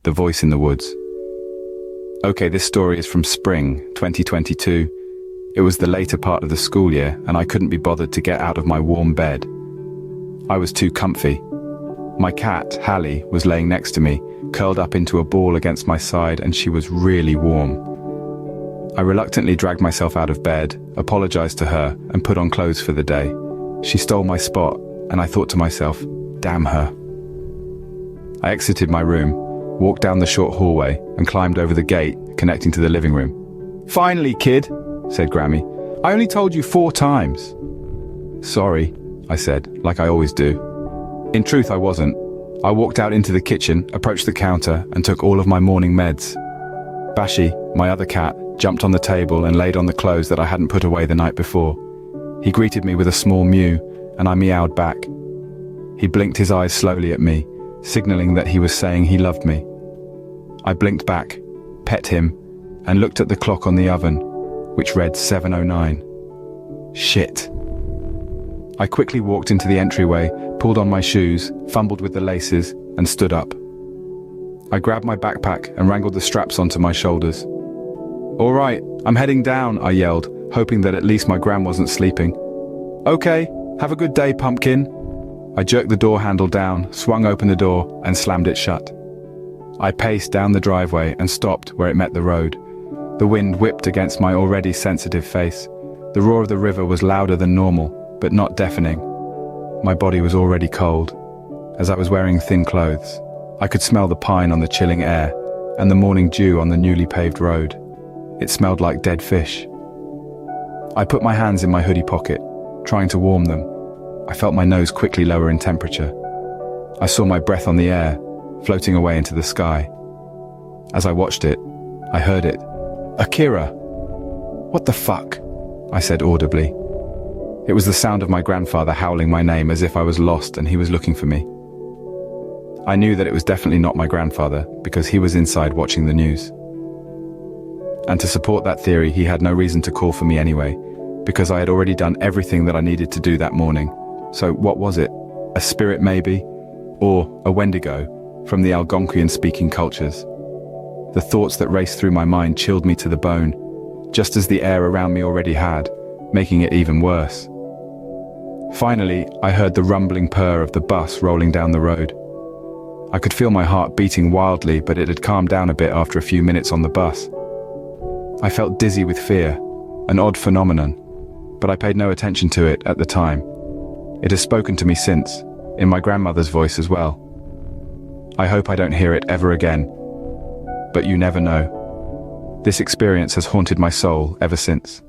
The Voice in the Woods. Okay, this story is from spring 2022. It was the later part of the school year, and I couldn't be bothered to get out of my warm bed. I was too comfy. My cat, Hallie, was laying next to me, curled up into a ball against my side, and she was really warm. I reluctantly dragged myself out of bed, apologized to her, and put on clothes for the day. She stole my spot, and I thought to myself, damn her. I exited my room, walked down the short hallway, and climbed over the gate connecting to the living room. "Finally, kid," said Grammy. "I only told you 4 times." "Sorry," I said, like I always do. In truth, I wasn't. I walked out into the kitchen, approached the counter, and took all of my morning meds. Bashi, my other cat, jumped on the table and laid on the clothes that I hadn't put away the night before. He greeted me with a small mew, and I meowed back. He blinked his eyes slowly at me, signaling that he was saying he loved me. I blinked back, pet him, and looked at the clock on the oven, which read 7:09. Shit. I quickly walked into the entryway, pulled on my shoes, fumbled with the laces, and stood up. I grabbed my backpack and wrangled the straps onto my shoulders. "All right, I'm heading down," I yelled, hoping that at least my gran wasn't sleeping. "Okay, have a good day, pumpkin." I jerked the door handle down, swung open the door, and slammed it shut. I paced down the driveway and stopped where it met the road. The wind whipped against my already sensitive face. The roar of the river was louder than normal, but not deafening. My body was already cold. As I was wearing thin clothes, I could smell the pine on the chilling air and the morning dew on the newly paved road. It smelled like dead fish. I put my hands in my hoodie pocket, trying to warm them. I felt my nose quickly lower in temperature. I saw my breath on the air, floating away into the sky. As I watched it, I heard it. "Akira!" "What the fuck?" I said audibly. It was the sound of my grandfather howling my name as if I was lost and he was looking for me. I knew that it was definitely not my grandfather because he was inside watching the news. And to support that theory, he had no reason to call for me anyway, because I had already done everything that I needed to do that morning. So what was it? A spirit maybe? Or a Wendigo from the Algonquian-speaking cultures? The thoughts that raced through my mind chilled me to the bone, just as the air around me already had, making it even worse. Finally, I heard the rumbling purr of the bus rolling down the road. I could feel my heart beating wildly, but it had calmed down a bit after a few minutes on the bus. I felt dizzy with fear, an odd phenomenon, but I paid no attention to it at the time. It has spoken to me since, in my grandmother's voice as well. I hope I don't hear it ever again, but you never know. This experience has haunted my soul ever since.